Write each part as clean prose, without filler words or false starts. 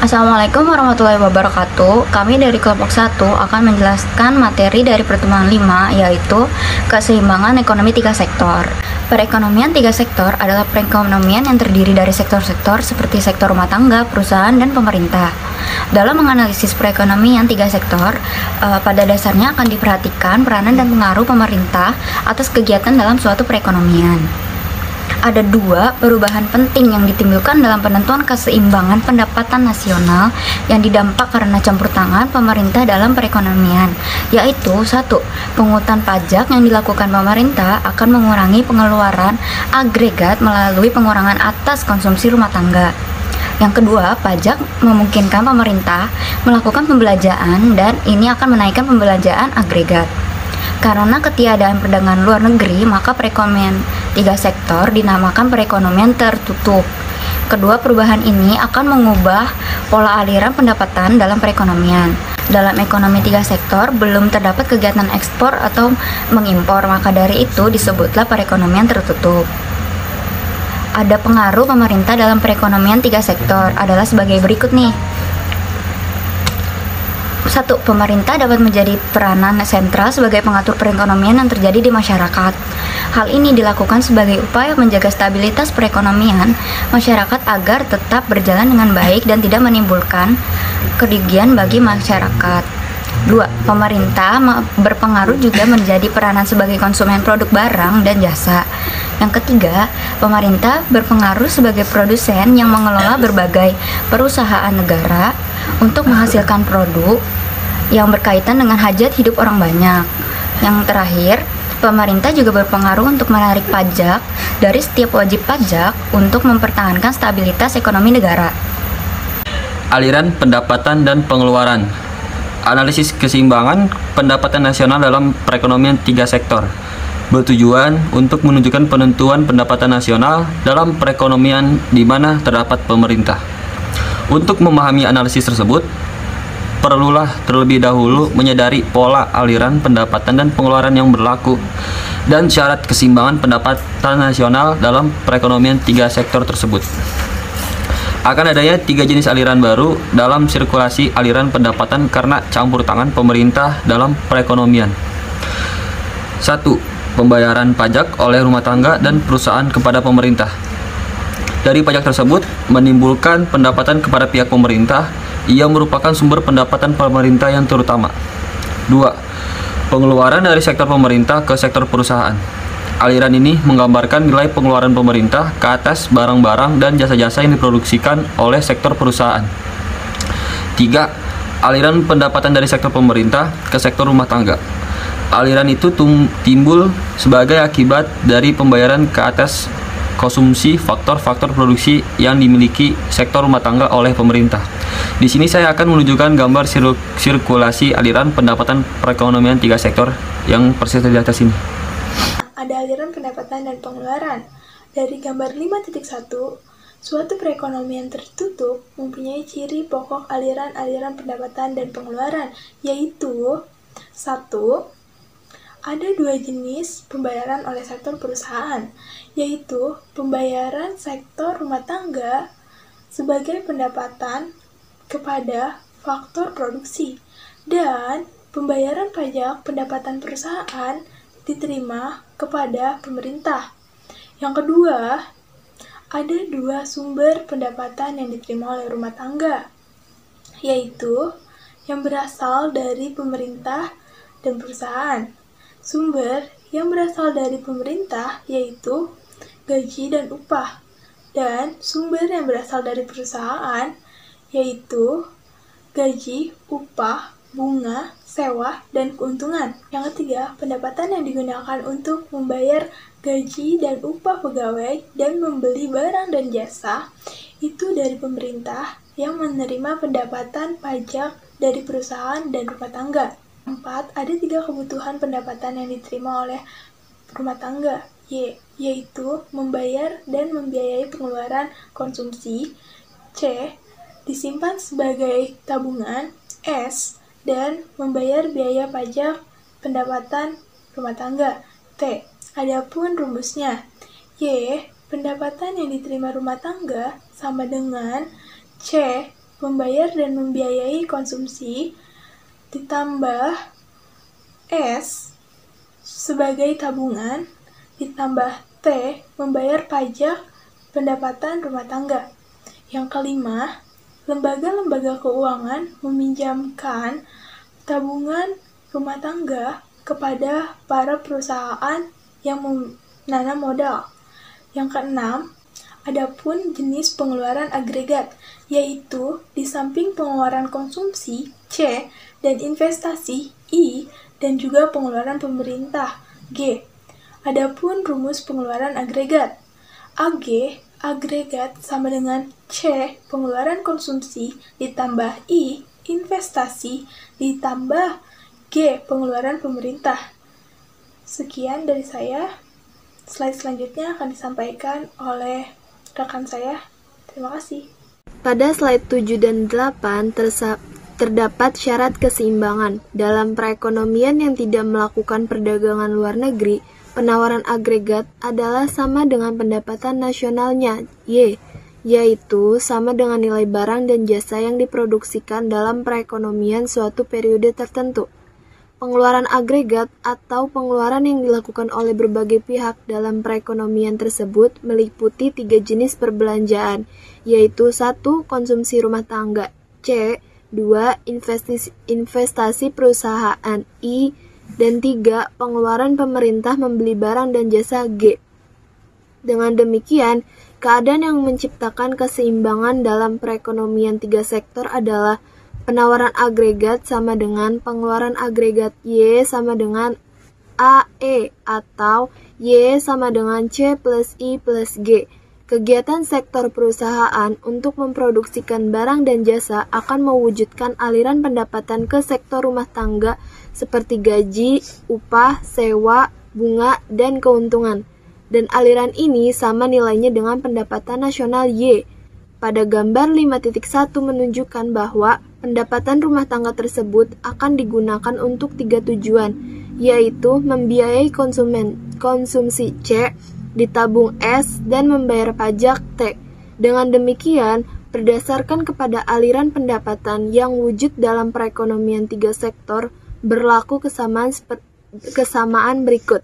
Assalamualaikum warahmatullahi wabarakatuh. Kami dari kelompok 1 akan menjelaskan materi dari pertemuan 5, yaitu keseimbangan ekonomi 3 sektor. Perekonomian 3 sektor adalah perekonomian yang terdiri dari sektor-sektor seperti sektor rumah tangga, perusahaan, dan pemerintah. Dalam menganalisis perekonomian 3 sektor, pada dasarnya akan diperhatikan peranan dan pengaruh pemerintah atas kegiatan dalam suatu perekonomian. Ada 2 perubahan penting yang ditimbulkan dalam penentuan keseimbangan pendapatan nasional yang didampak karena campur tangan pemerintah dalam perekonomian, yaitu 1. Pungutan pajak yang dilakukan pemerintah akan mengurangi pengeluaran agregat melalui pengurangan atas konsumsi rumah tangga. Yang kedua, pajak memungkinkan pemerintah melakukan pembelanjaan dan ini akan menaikkan pembelanjaan agregat. Karena ketiadaan perdagangan luar negeri, maka perekonomian 3 sektor dinamakan perekonomian tertutup. Kedua perubahan ini akan mengubah pola aliran pendapatan dalam perekonomian. Dalam ekonomi 3 sektor belum terdapat kegiatan ekspor atau mengimpor, maka dari itu disebutlah perekonomian tertutup. Ada pengaruh pemerintah dalam perekonomian 3 sektor adalah sebagai berikut nih. 1. Pemerintah dapat menjadi peranan sentral sebagai pengatur perekonomian yang terjadi di masyarakat. Hal ini dilakukan sebagai upaya menjaga stabilitas perekonomian masyarakat agar tetap berjalan dengan baik dan tidak menimbulkan kerugian bagi masyarakat. 2. Pemerintah berpengaruh juga menjadi peranan sebagai konsumen produk barang dan jasa. Yang ketiga, pemerintah berpengaruh sebagai produsen yang mengelola berbagai perusahaan negara untuk menghasilkan produk yang berkaitan dengan hajat hidup orang banyak. Yang terakhir, pemerintah juga berpengaruh untuk menarik pajak dari setiap wajib pajak untuk mempertahankan stabilitas ekonomi negara. Aliran pendapatan dan pengeluaran. Analisis keseimbangan pendapatan nasional dalam perekonomian 3 sektor bertujuan untuk menunjukkan penentuan pendapatan nasional dalam perekonomian di mana terdapat pemerintah. Untuk memahami analisis tersebut, perlulah terlebih dahulu menyadari pola aliran pendapatan dan pengeluaran yang berlaku dan syarat keseimbangan pendapatan nasional dalam perekonomian 3 sektor tersebut. Akan adanya 3 jenis aliran baru dalam sirkulasi aliran pendapatan karena campur tangan pemerintah dalam perekonomian. 1. Pembayaran pajak oleh rumah tangga dan perusahaan kepada pemerintah. Dari pajak tersebut menimbulkan pendapatan kepada pihak pemerintah yang merupakan sumber pendapatan pemerintah yang terutama. 2. Pengeluaran dari sektor pemerintah ke sektor perusahaan. Aliran ini menggambarkan nilai pengeluaran pemerintah ke atas barang-barang dan jasa-jasa yang diproduksikan oleh sektor perusahaan. 3. Aliran pendapatan dari sektor pemerintah ke sektor rumah tangga. Aliran itu timbul sebagai akibat dari pembayaran ke atas konsumsi faktor-faktor produksi yang dimiliki sektor rumah tangga oleh pemerintah. Di sini saya akan menunjukkan gambar sirkulasi aliran pendapatan perekonomian 3 sektor yang persis di atas ini. Ada aliran pendapatan dan pengeluaran. Dari gambar 5.1, suatu perekonomian tertutup mempunyai ciri pokok aliran-aliran pendapatan dan pengeluaran, yaitu 1. Ada 2 jenis pembayaran oleh sektor perusahaan, yaitu pembayaran sektor rumah tangga sebagai pendapatan kepada faktor produksi dan pembayaran pajak pendapatan perusahaan diterima kepada pemerintah. Yang kedua, ada 2 sumber pendapatan yang diterima oleh rumah tangga, yaitu yang berasal dari pemerintah dan perusahaan. Sumber yang berasal dari pemerintah yaitu gaji dan upah, dan sumber yang berasal dari perusahaan yaitu gaji, upah, bunga, sewa, dan keuntungan. Yang ketiga, pendapatan yang digunakan untuk membayar gaji dan upah pegawai dan membeli barang dan jasa itu dari pemerintah yang menerima pendapatan pajak dari perusahaan dan rumah tangga. 4. Ada 3 kebutuhan pendapatan yang diterima oleh rumah tangga, yaitu membayar dan membiayai pengeluaran konsumsi, C. Disimpan sebagai tabungan, S. Dan membayar biaya pajak pendapatan rumah tangga, T. Adapun rumusnya, Y. Pendapatan yang diterima rumah tangga sama dengan C. membayar dan membiayai konsumsi, ditambah S sebagai tabungan, ditambah T membayar pajak pendapatan rumah tangga. Yang kelima, lembaga-lembaga keuangan meminjamkan tabungan rumah tangga kepada para perusahaan yang menanam modal. Yang keenam, adapun jenis pengeluaran agregat, yaitu di samping pengeluaran konsumsi C dan investasi I dan juga pengeluaran pemerintah G. Adapun rumus pengeluaran agregat, AG agregat sama dengan C pengeluaran konsumsi ditambah I investasi ditambah G pengeluaran pemerintah. Sekian dari saya. Slide selanjutnya akan disampaikan oleh rekan saya. Terima kasih. Pada slide 7 dan 8 terdapat syarat keseimbangan. Dalam perekonomian yang tidak melakukan perdagangan luar negeri, penawaran agregat adalah sama dengan pendapatan nasionalnya, Y, yaitu sama dengan nilai barang dan jasa yang diproduksikan dalam perekonomian suatu periode tertentu. Pengeluaran agregat atau pengeluaran yang dilakukan oleh berbagai pihak dalam perekonomian tersebut meliputi 3 jenis perbelanjaan, yaitu 1. Konsumsi rumah tangga, C, 2. Investasi perusahaan, I, dan 3. Pengeluaran pemerintah membeli barang dan jasa, G. Dengan demikian, keadaan yang menciptakan keseimbangan dalam perekonomian 3 sektor adalah penawaran agregat sama dengan pengeluaran agregat, Y sama dengan AE, atau Y sama dengan C plus I plus G. Kegiatan sektor perusahaan untuk memproduksikan barang dan jasa akan mewujudkan aliran pendapatan ke sektor rumah tangga seperti gaji, upah, sewa, bunga, dan keuntungan. Dan aliran ini sama nilainya dengan pendapatan nasional Y. Pada gambar 5.1 menunjukkan bahwa pendapatan rumah tangga tersebut akan digunakan untuk 3 tujuan, yaitu membiayai konsumsi C, ditabung S, dan membayar pajak T. Dengan demikian, berdasarkan kepada aliran pendapatan yang wujud dalam perekonomian 3 sektor, berlaku kesamaan berikut.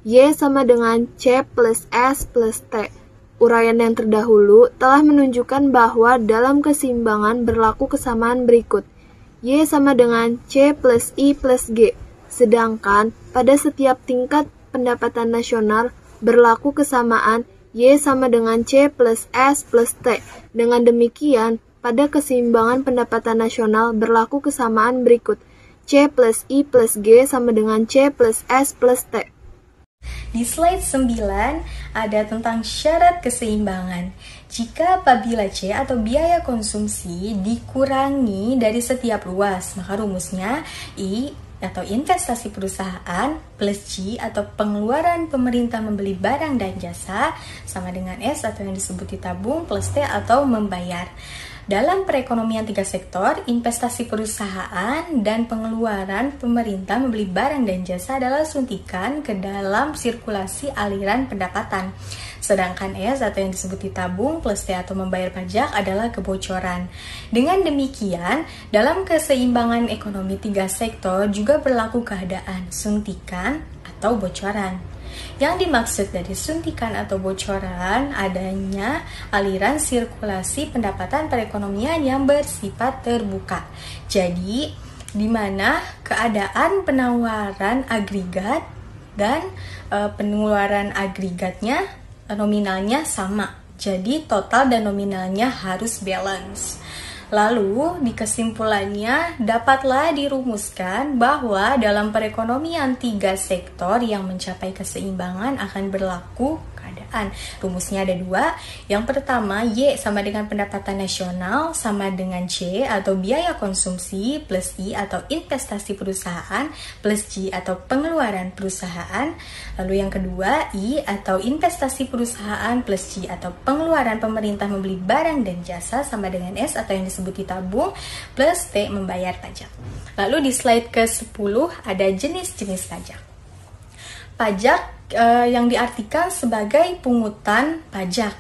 Y sama dengan C plus S plus T. Uraian yang terdahulu telah menunjukkan bahwa dalam keseimbangan berlaku kesamaan berikut. Y sama dengan C plus I plus G. Sedangkan pada setiap tingkat pendapatan nasional berlaku kesamaan Y sama dengan C plus S plus T. Dengan demikian, pada keseimbangan pendapatan nasional berlaku kesamaan berikut. C plus I plus G sama dengan C plus S plus T. Di slide 9 ada tentang syarat keseimbangan. Jika apabila C atau biaya konsumsi dikurangi dari setiap ruas, maka rumusnya I atau investasi perusahaan plus G atau pengeluaran pemerintah membeli barang dan jasa sama dengan S atau yang disebut ditabung plus T atau membayar. Dalam perekonomian 3 sektor, investasi perusahaan dan pengeluaran pemerintah membeli barang dan jasa adalah suntikan ke dalam sirkulasi aliran pendapatan. Sedangkan S atau yang disebut ditabung plus T atau membayar pajak adalah kebocoran. Dengan demikian, dalam keseimbangan ekonomi 3 sektor juga berlaku keadaan suntikan atau bocoran. Yang dimaksud dari suntikan atau bocoran adanya aliran sirkulasi pendapatan perekonomian yang bersifat terbuka. Jadi, di mana keadaan penawaran agregat dan pengeluaran agregatnya nominalnya sama. Jadi, total dan nominalnya harus balance. Lalu, di kesimpulannya dapatlah dirumuskan bahwa dalam perekonomian 3 sektor yang mencapai keseimbangan akan berlaku keadaan. Rumusnya ada 2. Yang pertama, Y sama dengan pendapatan nasional sama dengan C atau biaya konsumsi plus I atau investasi perusahaan plus G atau pengeluaran perusahaan. Lalu yang kedua, I atau investasi perusahaan plus G atau pengeluaran pemerintah membeli barang dan jasa sama dengan S atau yang disebut ditabung plus T membayar pajak. Lalu di slide ke-10 ada jenis-jenis pajak. Pajak yang diartikan sebagai pungutan pajak.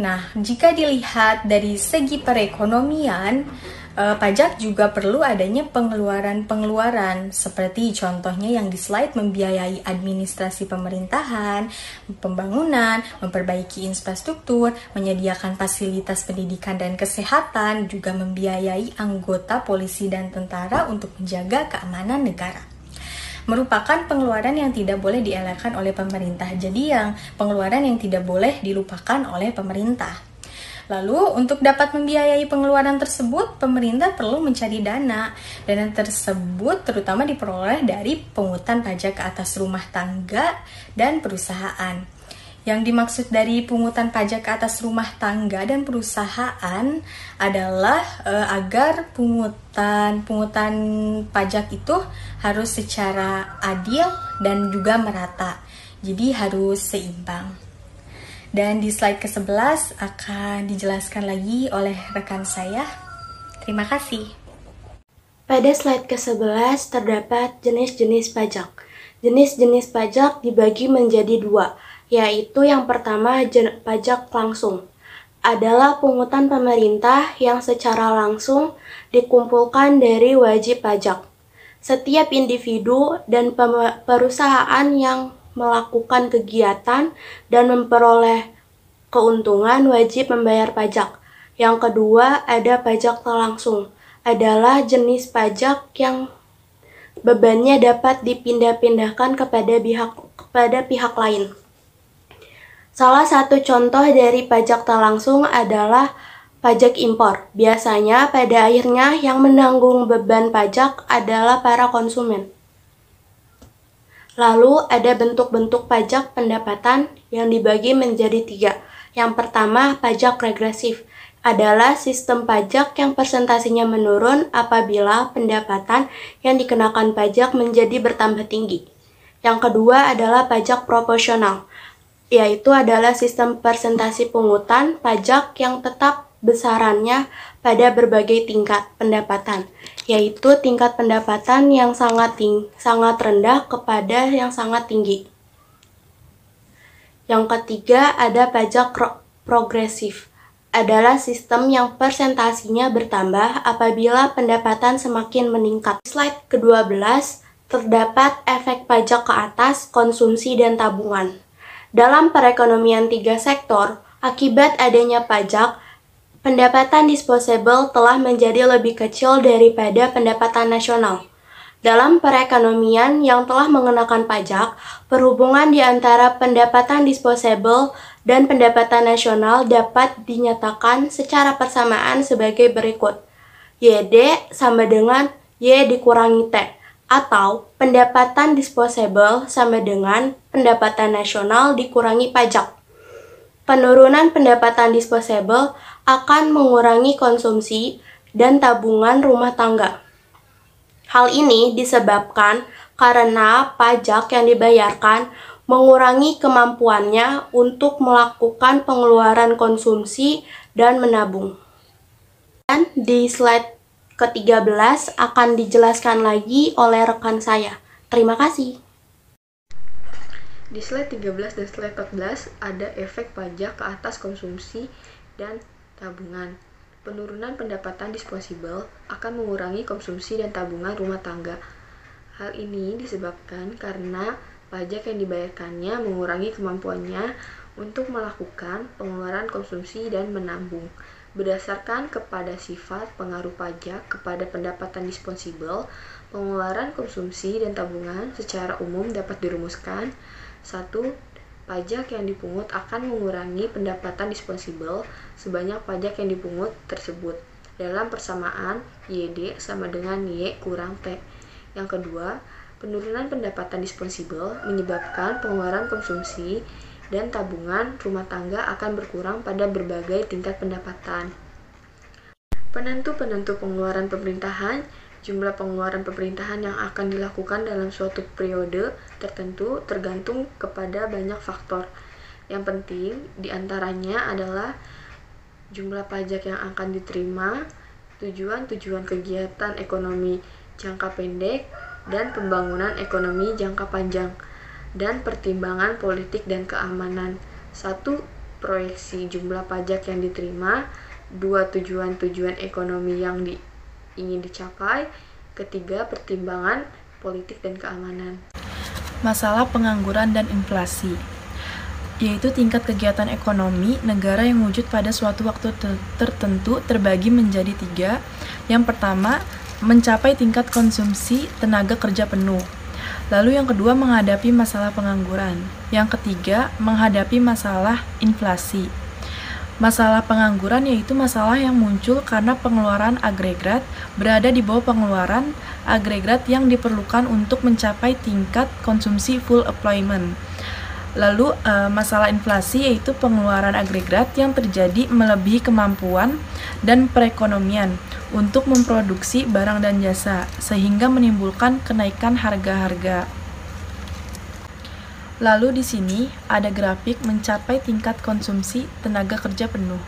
Nah, jika dilihat dari segi perekonomian, pajak juga perlu adanya pengeluaran-pengeluaran seperti contohnya yang di slide membiayai administrasi pemerintahan, pembangunan, memperbaiki infrastruktur, menyediakan fasilitas pendidikan dan kesehatan, juga membiayai anggota polisi dan tentara untuk menjaga keamanan negara. Merupakan pengeluaran yang tidak boleh dielakkan oleh pemerintah. Jadi pengeluaran yang tidak boleh dilupakan oleh pemerintah. Lalu untuk dapat membiayai pengeluaran tersebut, pemerintah perlu mencari dana. Dana tersebut terutama diperoleh dari pungutan pajak ke atas rumah tangga dan perusahaan. Yang dimaksud dari pungutan pajak ke atas rumah tangga dan perusahaan adalah agar pungutan pajak itu harus secara adil dan juga merata. Jadi harus seimbang. Dan di slide ke-11 akan dijelaskan lagi oleh rekan saya. Terima kasih. Pada slide ke-11 terdapat jenis-jenis pajak. Jenis-jenis pajak dibagi menjadi dua, yaitu yang pertama pajak langsung. Adalah pungutan pemerintah yang secara langsung dikumpulkan dari wajib pajak. Setiap individu dan perusahaan yang melakukan kegiatan dan memperoleh keuntungan wajib membayar pajak. Yang kedua, ada pajak tak langsung. Adalah jenis pajak yang bebannya dapat dipindah-pindahkan kepada pihak lain. Salah satu contoh dari pajak tak langsung adalah pajak impor. Biasanya pada akhirnya yang menanggung beban pajak adalah para konsumen. Lalu ada bentuk-bentuk pajak pendapatan yang dibagi menjadi 3. Yang pertama, pajak regresif. Adalah sistem pajak yang persentasinya menurun apabila pendapatan yang dikenakan pajak menjadi bertambah tinggi. Yang kedua adalah pajak proporsional, yaitu adalah sistem persentasi pungutan pajak yang tetap besarannya pada berbagai tingkat pendapatan, yaitu tingkat pendapatan yang sangat rendah kepada yang sangat tinggi. Yang ketiga ada pajak progresif, adalah sistem yang persentasinya bertambah apabila pendapatan semakin meningkat. Slide ke-12 terdapat efek pajak ke atas, konsumsi, dan tabungan. Dalam perekonomian 3 sektor, akibat adanya pajak, pendapatan disposable telah menjadi lebih kecil daripada pendapatan nasional. Dalam perekonomian yang telah mengenakan pajak, perhubungan di antara pendapatan disposable dan pendapatan nasional dapat dinyatakan secara persamaan sebagai berikut. YD sama dengan Y dikurangi T, atau pendapatan disposable sama dengan pendapatan nasional dikurangi pajak. Penurunan pendapatan disposable akan mengurangi konsumsi dan tabungan rumah tangga. Hal ini disebabkan karena pajak yang dibayarkan mengurangi kemampuannya untuk melakukan pengeluaran konsumsi dan menabung. Dan di slide ke-13 akan dijelaskan lagi oleh rekan saya. Terima kasih. Di slide 13 dan slide 14 ada efek pajak ke atas konsumsi dan tabungan. Penurunan pendapatan disposable akan mengurangi konsumsi dan tabungan rumah tangga. Hal ini disebabkan karena pajak yang dibayarkannya mengurangi kemampuannya untuk melakukan pengeluaran konsumsi dan menabung. Berdasarkan kepada sifat pengaruh pajak kepada pendapatan disposable, pengeluaran konsumsi dan tabungan secara umum dapat dirumuskan. 1. Pajak yang dipungut akan mengurangi pendapatan disposable sebanyak pajak yang dipungut tersebut. Dalam persamaan, YD sama dengan Y kurang T. Yang kedua, penurunan pendapatan disposable menyebabkan pengeluaran konsumsi dan tabungan rumah tangga akan berkurang pada berbagai tingkat pendapatan. Penentu-penentu pengeluaran pemerintahan. Jumlah pengeluaran pemerintahan yang akan dilakukan dalam suatu periode tertentu tergantung kepada banyak faktor. Yang penting diantaranya adalah jumlah pajak yang akan diterima, tujuan-tujuan kegiatan ekonomi jangka pendek, dan pembangunan ekonomi jangka panjang, dan pertimbangan politik dan keamanan. 1. proyeksi jumlah pajak yang diterima, 2 tujuan-tujuan ekonomi yang ingin dicapai, ketiga pertimbangan politik dan keamanan. Masalah pengangguran dan inflasi, yaitu tingkat kegiatan ekonomi negara yang wujud pada suatu waktu tertentu terbagi menjadi 3. Yang pertama, mencapai tingkat konsumsi tenaga kerja penuh. Lalu yang kedua, menghadapi masalah pengangguran. Yang ketiga, menghadapi masalah inflasi. Masalah pengangguran yaitu masalah yang muncul karena pengeluaran agregat berada di bawah pengeluaran agregat yang diperlukan untuk mencapai tingkat konsumsi full employment. Lalu masalah inflasi yaitu pengeluaran agregat yang terjadi melebihi kemampuan dan perekonomian untuk memproduksi barang dan jasa sehingga menimbulkan kenaikan harga-harga. Lalu di sini ada grafik mencapai tingkat konsumsi tenaga kerja penuh.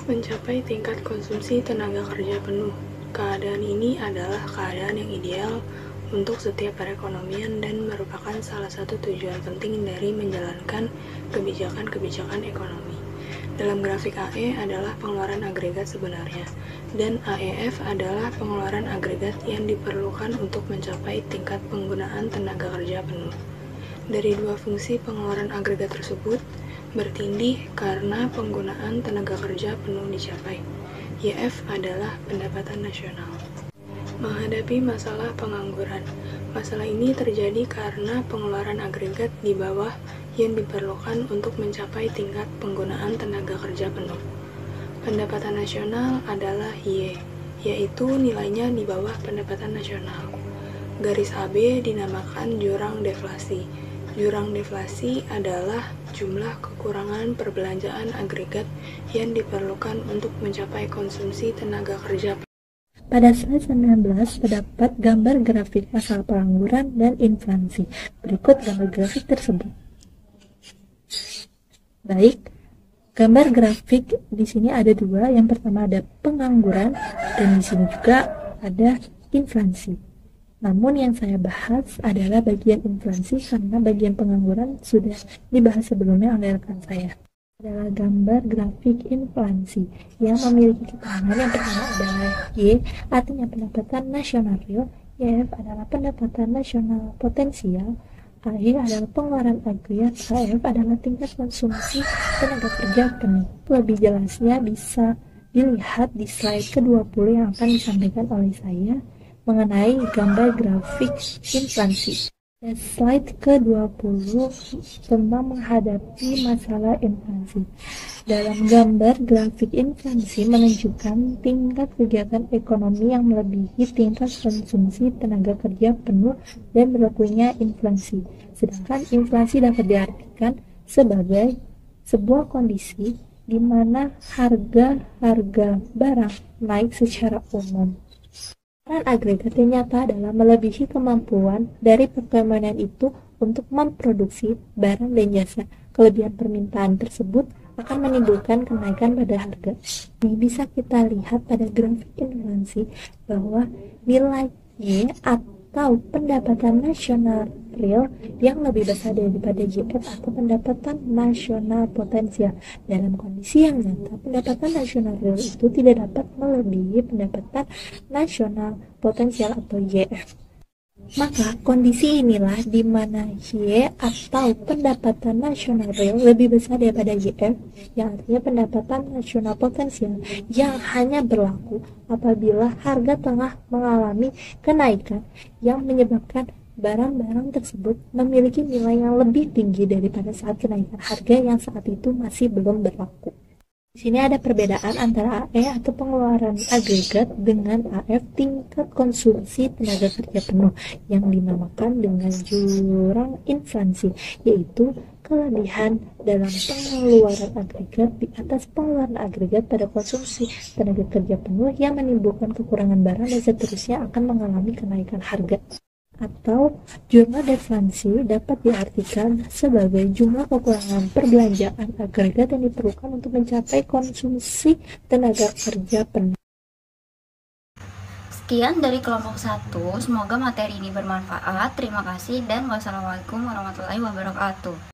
Mencapai tingkat konsumsi tenaga kerja penuh. Keadaan ini adalah keadaan yang ideal untuk setiap perekonomian dan merupakan salah satu tujuan penting dari menjalankan kebijakan-kebijakan ekonomi. Dalam grafik AE adalah pengeluaran agregat sebenarnya, dan AEF adalah pengeluaran agregat yang diperlukan untuk mencapai tingkat penggunaan tenaga kerja penuh. Dari dua fungsi pengeluaran agregat tersebut bertindih karena penggunaan tenaga kerja penuh dicapai. YF adalah pendapatan nasional. Menghadapi masalah pengangguran. Masalah ini terjadi karena pengeluaran agregat di bawah yang diperlukan untuk mencapai tingkat penggunaan tenaga kerja penuh. Pendapatan nasional adalah Y, yaitu nilainya di bawah pendapatan nasional. Garis AB dinamakan jurang deflasi. Jurang deflasi adalah jumlah kekurangan perbelanjaan agregat yang diperlukan untuk mencapai konsumsi tenaga kerja. Pada slide 19 terdapat gambar grafik masalah pengangguran dan inflasi. Berikut gambar grafik tersebut. Baik, gambar grafik di sini ada dua. Yang pertama ada pengangguran dan di sini juga ada inflasi. Namun yang saya bahas adalah bagian inflasi karena bagian pengangguran sudah dibahas sebelumnya oleh rekan saya. Adalah gambar grafik inflasi yang memiliki keterangan yang pertama adalah Y, artinya pendapatan nasional real, YF adalah pendapatan nasional potensial, AE adalah pengeluaran agregat, AF adalah tingkat konsumsi tenaga kerja penuh. Lebih jelasnya bisa dilihat di slide ke-20 yang akan disampaikan oleh saya mengenai gambar grafik inflasi. Slide ke-20 tentang menghadapi masalah inflasi. Dalam gambar grafik inflasi menunjukkan tingkat kegiatan ekonomi yang melebihi tingkat konsumsi tenaga kerja penuh dan berlakunya inflasi. Sedangkan inflasi dapat diartikan sebagai sebuah kondisi di mana harga barang naik secara umum. Peran agregat yang nyata adalah melebihi kemampuan dari perekonomian itu untuk memproduksi barang dan jasa. Kelebihan permintaan tersebut akan menimbulkan kenaikan pada harga. Ini bisa kita lihat pada grafik inflasi bahwa nilai Y atau pendapatan nasional real yang lebih besar daripada YF atau pendapatan nasional potensial. Dalam kondisi yang nyata, pendapatan nasional real itu tidak dapat melebihi pendapatan nasional potensial atau YF. Maka kondisi inilah di mana Y atau pendapatan nasional real lebih besar daripada YF, yang artinya pendapatan nasional potensial, yang hanya berlaku apabila harga tengah mengalami kenaikan yang menyebabkan barang-barang tersebut memiliki nilai yang lebih tinggi daripada saat kenaikan harga yang saat itu masih belum berlaku. Di sini ada perbedaan antara AE atau pengeluaran agregat dengan AF tingkat konsumsi tenaga kerja penuh yang dinamakan dengan jurang inflasi, yaitu kelebihan dalam pengeluaran agregat di atas pengeluaran agregat pada konsumsi tenaga kerja penuh yang menimbulkan kekurangan barang dan seterusnya akan mengalami kenaikan harga. Atau jumlah deflasi dapat diartikan sebagai jumlah kekurangan perbelanjaan agregat yang diperlukan untuk mencapai konsumsi tenaga kerja penuh. Sekian dari kelompok 1, semoga materi ini bermanfaat. Terima kasih dan wassalamualaikum warahmatullahi wabarakatuh.